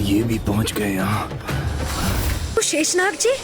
ये भी पहुंच गए यहाँ। शेषनाग जी,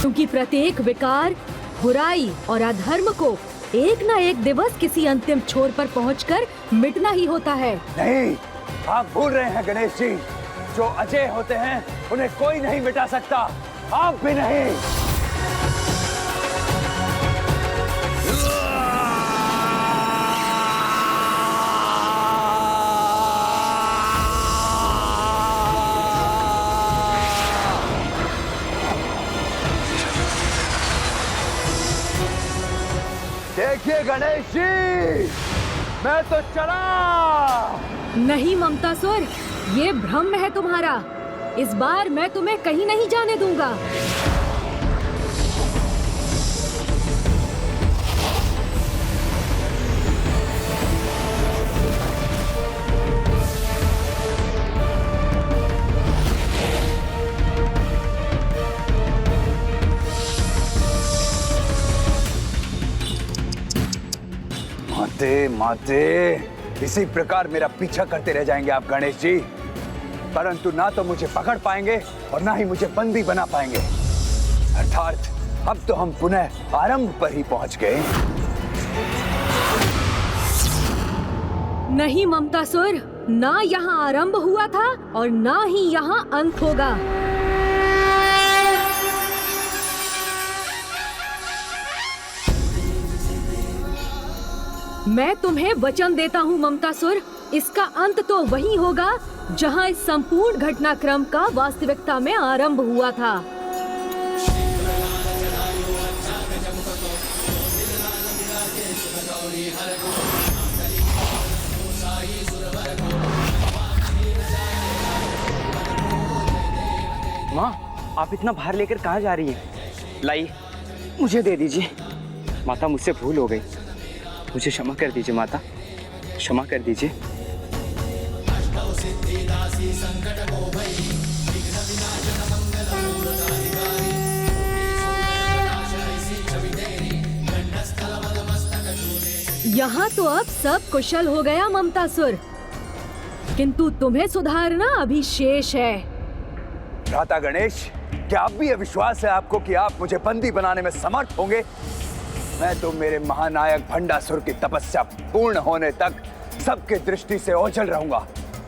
क्योंकि प्रत्येक विकार, बुराई और अधर्म को एक न एक दिवस किसी अंतिम छोर पर पहुंचकर मिटना ही होता है। नहीं, आप भूल रहे हैं गणेश जी। जो अजय होते हैं उन्हें कोई नहीं मिटा सकता, आप भी नहीं। देखिए गणेश जी, मैं तो चला। नहीं ममतासुर, ये भ्रम है तुम्हारा। इस बार मैं तुम्हें कहीं नहीं जाने दूंगा। माते माते, इसी प्रकार मेरा पीछा करते रह जाएंगे आप गणेश जी, परंतु ना तो मुझे पकड़ पाएंगे और ना ही मुझे बंदी बना पाएंगे। अर्थात अब तो हम पुनः आरंभ पर ही पहुंच गए। नहीं ममतासुर, ना यहाँ आरंभ हुआ था और ना ही यहाँ अंत होगा। मैं तुम्हें वचन देता हूँ ममतासुर, इसका अंत तो वही होगा जहाँ इस संपूर्ण घटनाक्रम का वास्तविकता में आरंभ हुआ था। माँ, आप इतना भार लेकर कहाँ जा रही हैं? लाइए, मुझे दे दीजिए। माता, मुझसे भूल हो गई, मुझे क्षमा कर दीजिए माता, क्षमा कर दीजिए। यहाँ तो अब सब कुशल हो गया ममतासुर, किंतु तुम्हें सुधारना अभी शेष है। भ्राता गणेश, क्या अब भी यह विश्वास है आपको कि आप मुझे बंदी बनाने में समर्थ होंगे? मैं तो मेरे महानायक भंडासुर की तपस्या पूर्ण होने तक सबके दृष्टि से ओझल रहूंगा।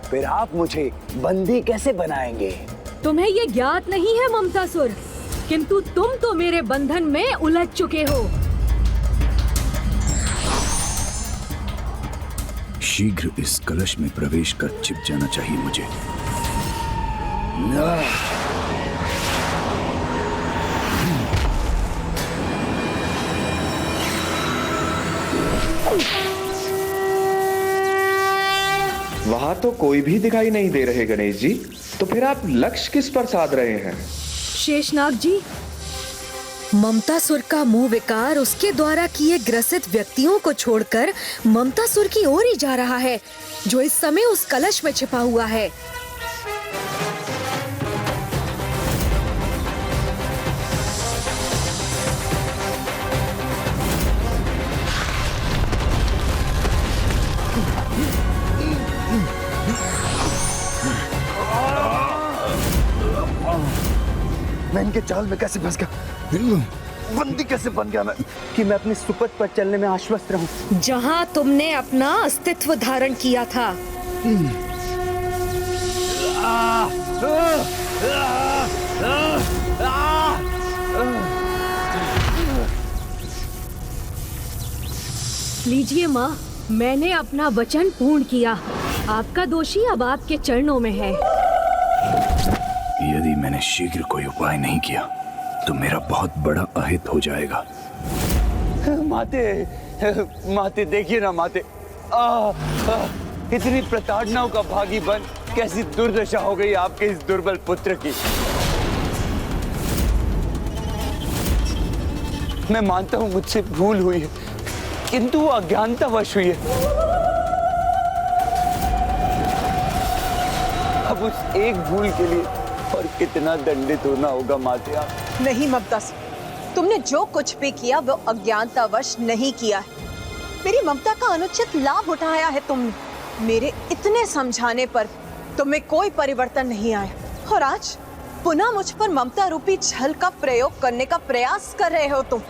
फिर आप मुझे बंदी कैसे बनाएंगे? तुम्हें ये ज्ञात नहीं है ममतासुर, किंतु तुम तो मेरे बंधन में उलझ चुके हो। शीघ्र इस कलश में प्रवेश कर छिप जाना चाहिए मुझे। वहां तो कोई भी दिखाई नहीं दे रहे गणेश जी, तो फिर आप लक्ष्य किस पर साध रहे हैं? शेषनाग जी, ममतासुर का मोह विकार उसके द्वारा किए ग्रसित व्यक्तियों को छोड़कर ममतासुर की ओर ही जा रहा है, जो इस समय उस कलश में छिपा हुआ है। मैं इनके जाल में कैसे फंस गया? बंदी कैसे बन गया मैं? कि मैं अपने सुपथ पर चलने में आश्वस्त रहूं। जहां तुमने अपना अस्तित्व धारण किया था। लीजिए माँ, मैंने अपना वचन पूर्ण किया। आपका दोषी अब आपके चरणों में है। यदि मैंने शीघ्र कोई उपाय नहीं किया तो मेरा बहुत बड़ा अहित हो जाएगा। माते देखिए ना माते, इतनी प्रताड़नाओं का भागी बन कैसी दुर्दशा हो गई आपके इस दुर्बल पुत्र की। मैं मानता हूं मुझसे भूल हुई है, किंतु वो अज्ञानतावश हुई है। अब उस एक भूल के लिए और कितना दंडित होना होगा माते आप। नहीं ममता, तुमने जो कुछ भी किया वो अज्ञानतावश नहीं किया है। मेरी ममता का अनुचित लाभ उठाया है तुमने। मेरे इतने समझाने पर तुम्हें कोई परिवर्तन नहीं आया और आज पुनः मुझ पर ममता रूपी छल का प्रयोग करने का प्रयास कर रहे हो तुम।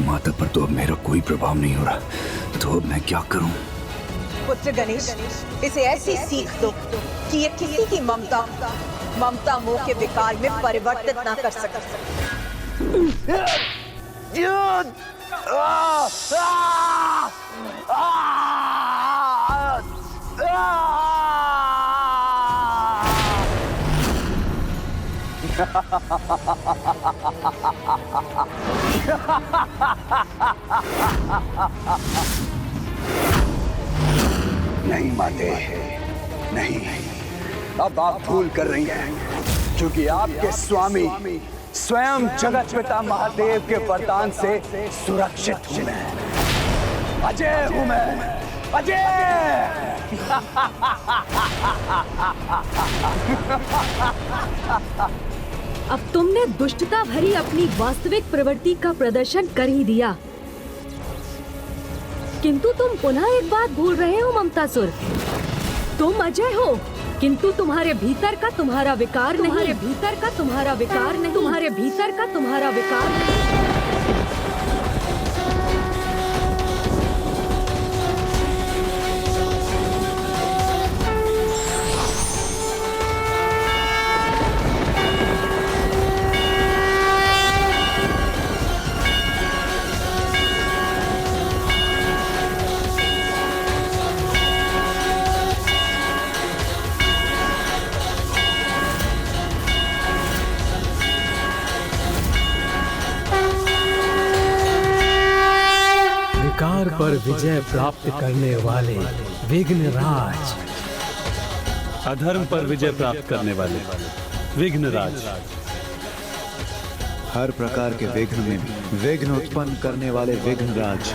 माता पर तो अब मेरा कोई प्रभाव नहीं हो रहा, तो अब मैं क्या करूं? पुत्र गणेश, इसे ऐसी सीख दो कि ये किसी की ममता मोह के विकार में परिवर्तित ना कर सके। नहीं माते, नहीं, अब आप भूल कर रही हैं, क्योंकि आपके स्वामी स्वयं जगत पिता महादेव के वरदान से सुरक्षित हूं मैं। अजय हूं मैं, अजय। अब तुमने दुष्टता भरी अपनी वास्तविक प्रवृत्ति का प्रदर्शन कर ही दिया, किंतु तुम पुनः एक बात भूल रहे हो ममतासुर। तुम अजय हो, किंतु तुम्हारे भीतर का तुम्हारा विकार नहीं। तुम्हारे भीतर का तुम्हारा विकार नहीं। तुम्हारे भीतर का तुम्हारा विकार नहीं। विकार पर विजय प्राप्त करने वाले विघ्नराज। अधर्म पर विजय प्राप्त करने वाले विघ्नराज। हर प्रकार के विघ्न में भी विघ्न उत्पन्न करने वाले विघ्नराज।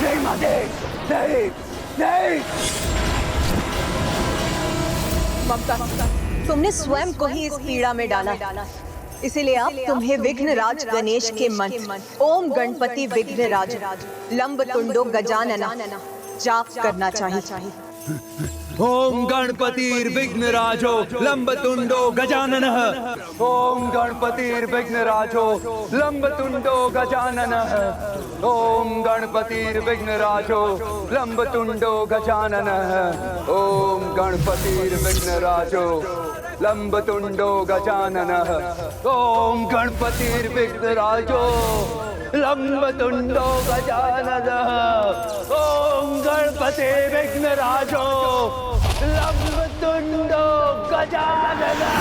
नहीं माते, नहीं। ममता, तुमने स्वयं को ही इस पीड़ा में डाला, इसीलिए अब तुम्हें विघ्नराज गणेश के मंत्र ओम गणपति विघ्नराज लंबतुंडो गजानना जाप करना चाहिए। ओम गणपतिर्विघ्नराजो लंबतुंडो गजाननः। ओम गणपतिर्विघ्नराजो लंबतुंडो गजाननः। ओम गणपतिर्विघ्नराजो लंबतुंडो गजाननः। ओम गणपतिर्विघ्नराजो लंबतुंडो गजाननः। ओम गणपतिर्विघ्नराजो लंबतुंडो गजाननः। ओम गणपति विघ्नराजो लंबतुंडो गजाननः।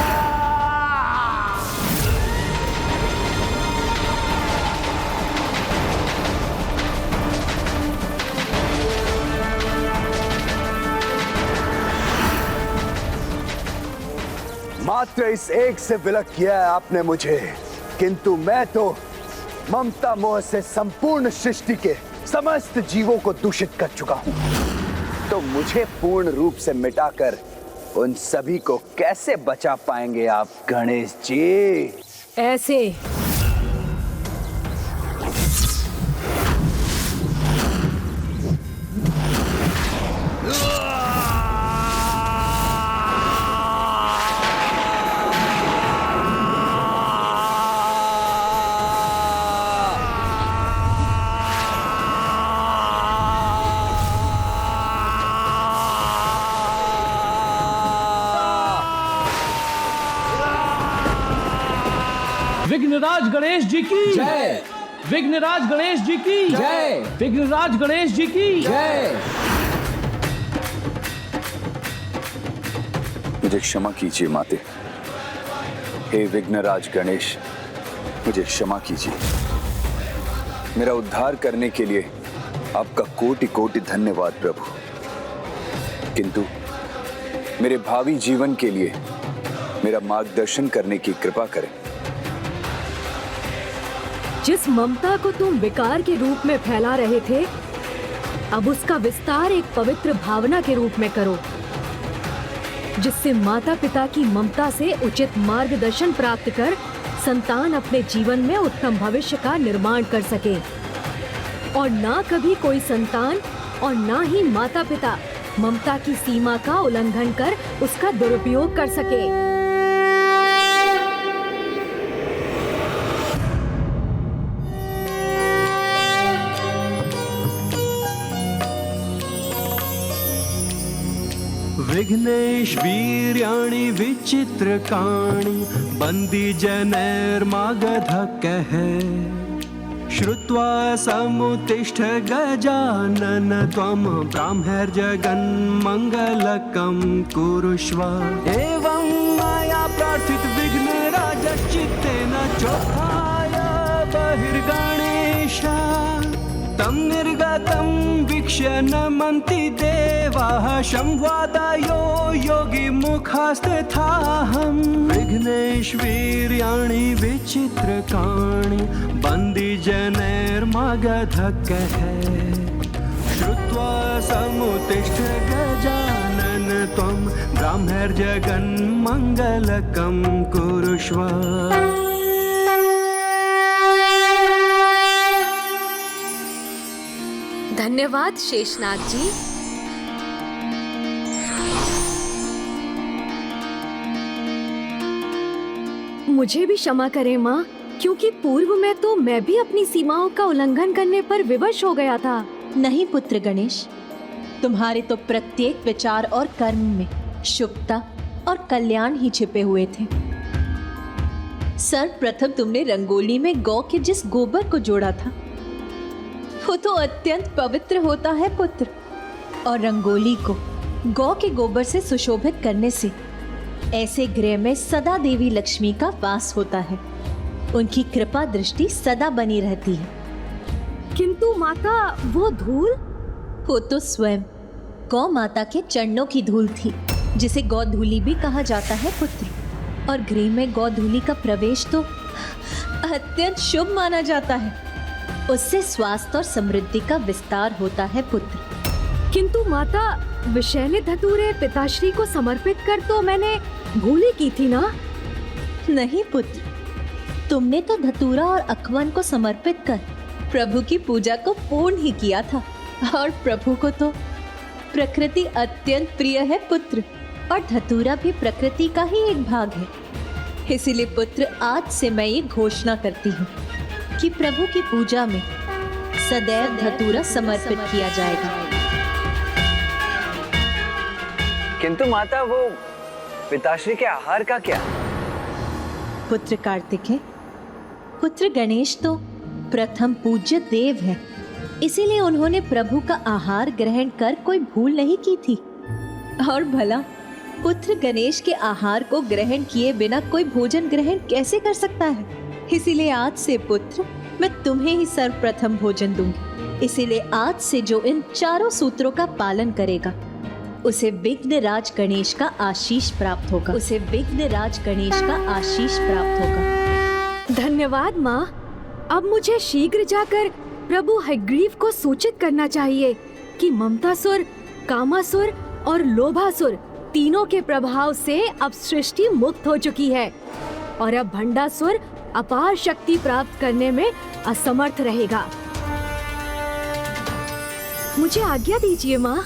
मात्र इस एक से विलक किया है आपने मुझे, किंतु मैं तो ममता मोह से संपूर्ण सृष्टि के समस्त जीवों को दूषित कर चुका हूं। तो मुझे पूर्ण रूप से मिटाकर उन सभी को कैसे बचा पाएंगे आप गणेश जी? ऐसे विघ्नराज गणेश जी की जय। विघ्नराज गणेश जी की जय। विघ्नराज गणेश जी की जय। मुझे क्षमा कीजिए माते। हे विघ्नराज गणेश, मुझे क्षमा कीजिए। मेरा उद्धार करने के लिए आपका कोटि कोटि धन्यवाद प्रभु, किंतु मेरे भावी जीवन के लिए मेरा मार्गदर्शन करने की कृपा करें। जिस ममता को तुम विकार के रूप में फैला रहे थे, अब उसका विस्तार एक पवित्र भावना के रूप में करो, जिससे माता पिता की ममता से उचित मार्गदर्शन प्राप्त कर संतान अपने जीवन में उत्तम भविष्य का निर्माण कर सके, और ना कभी कोई संतान और ना ही माता पिता ममता की सीमा का उल्लंघन कर उसका दुरुपयोग कर सके। विघ्नेश वीर्याणि विचित्रकाणि बंदी जनैर्मागधक्कः श्रुत्वा समुत्तिष्ठ गजानन त्वं ब्राह्मैर्जगन्मङ्गलकं कुरुष्व। एवं मया प्रार्थित विघ्नराजश्चित्तेन चोत्थाय बहिर्गणेश तं निर्गतं वीक्ष्य नमन्ति देवाः संवादायो योगी मुखास्तथाहं। विघ्नेश वीर्याणि विचित्रकाणि बंदी जनैर्मागधक्कः श्रुत्वा समुत्तिष्ठ गजानन त्वं ब्राह्मैर्जगन्मङ्गलकं कुरुष्व। धन्यवाद शेषनाग जी। मुझे भी क्षमा करें माँ, क्योंकि पूर्व में तो मैं भी अपनी सीमाओं का उल्लंघन करने पर विवश हो गया था। नहीं पुत्र गणेश, तुम्हारे तो प्रत्येक विचार और कर्म में शुभता और कल्याण ही छिपे हुए थे। सर्वप्रथम तुमने रंगोली में गौ के जिस गोबर को जोड़ा था, वो तो अत्यंत पवित्र होता है पुत्र, और रंगोली को गौ के गोबर से सुशोभित करने से ऐसे गृह में सदा देवी लक्ष्मी का वास होता है, उनकी कृपा दृष्टि सदा बनी रहती है। किंतु माता, वो धूल? वो तो स्वयं गौ माता के चरणों की धूल थी, जिसे गौधूली भी कहा जाता है पुत्र, और गृह में गौधूली का प्रवेश तो अत्यंत शुभ माना जाता है। उससे स्वास्थ्य और समृद्धि का विस्तार होता है पुत्र। किंतु माता, विषैले धतूरे पिताश्री को समर्पित कर तो मैंने भूल ही की थी ना। नहीं पुत्र, तुमने तो धतूरा और अखवन को समर्पित कर प्रभु की पूजा को पूर्ण ही किया था। और प्रभु को तो प्रकृति अत्यंत प्रिय है पुत्र, और धतूरा भी प्रकृति का ही एक भाग है। इसीलिए पुत्र, आज से मैं ये घोषणा करती हूँ कि प्रभु की पूजा में सदैव धतूरा समर्पित किया जाएगा। किंतु माता, वो पिताश्री के आहार का क्या? पुत्र कार्तिकेय, पुत्र गणेश तो प्रथम पूज्य देव है, इसीलिए उन्होंने प्रभु का आहार ग्रहण कर कोई भूल नहीं की थी। और भला पुत्र गणेश के आहार को ग्रहण किए बिना कोई भोजन ग्रहण कैसे कर सकता है? इसीलिए आज से पुत्र, मैं तुम्हें ही सर्वप्रथम भोजन दूंगी। इसीलिए आज से जो इन चारों सूत्रों का पालन करेगा उसे विघ्नराज गणेश का आशीष प्राप्त होगा। उसे विघ्नराज गणेश का आशीष प्राप्त होगा। धन्यवाद माँ। अब मुझे शीघ्र जाकर प्रभु हयग्रीव को सूचित करना चाहिए कि ममतासुर, कामासुर और लोभासुर तीनों के प्रभाव से अब सृष्टि मुक्त हो चुकी है और अब भंडासुर अपार शक्ति प्राप्त करने में असमर्थ रहेगा। मुझे आज्ञा दीजिए माँ।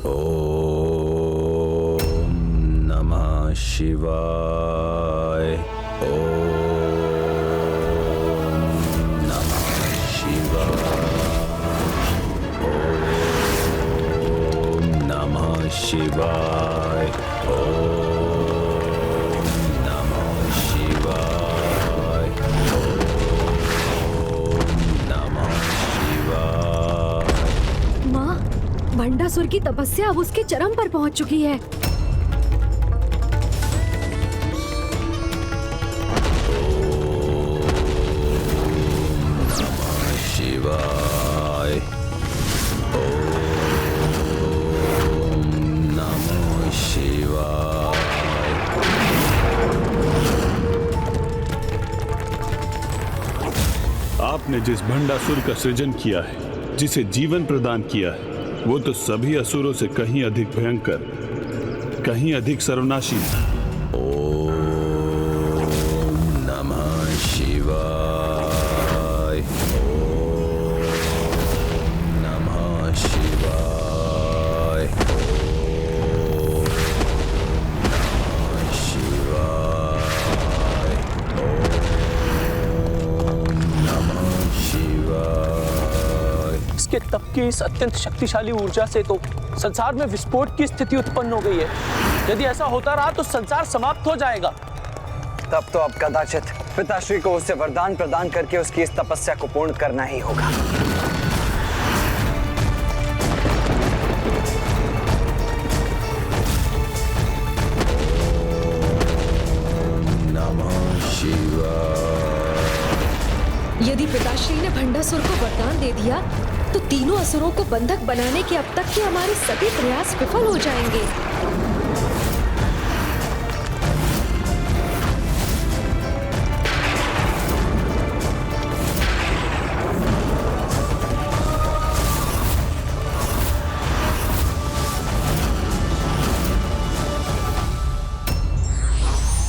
ओम नमः शिवाय। ओम नमः शिवाय। ओम नमः शिवाय। ओम नमः शिवाय। ओम नमः शिवाय। माँ, भंडासुर की तपस्या अब उसके चरम पर पहुँच चुकी है। शिवाय। ओम नमः शिवाय। आपने जिस भंडासुर का सृजन किया है, जिसे जीवन प्रदान किया है, वो तो सभी असुरों से कहीं अधिक भयंकर, कहीं अधिक सर्वनाशी। ओम नमः शिवाय। ओम नमः शिवाय। ओम नमः शिवाय। ओम नमः शिवाय। इसके तप की इस अत्यंत शक्तिशाली ऊर्जा से तो संसार में विस्फोट की स्थिति उत्पन्न हो गई है। यदि ऐसा होता रहा तो संसार समाप्त हो जाएगा। तब तो अब कदाचित पिताश्री को उसे वरदान प्रदान करके उसकी इस तपस्या को पूर्ण करना ही होगा। नमः शिवाय। यदि पिताश्री ने भंडासुर को वरदान दे दिया तो तीनों असुरों को बंधक बनाने के अब तक के हमारे सभी प्रयास विफल हो जाएंगे।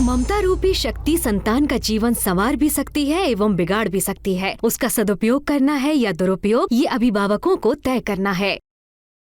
ममता रूपी शक्ति संतान का जीवन संवार भी सकती है एवं बिगाड़ भी सकती है। उसका सदुपयोग करना है या दुरुपयोग, ये अभिभावकों को तय करना है।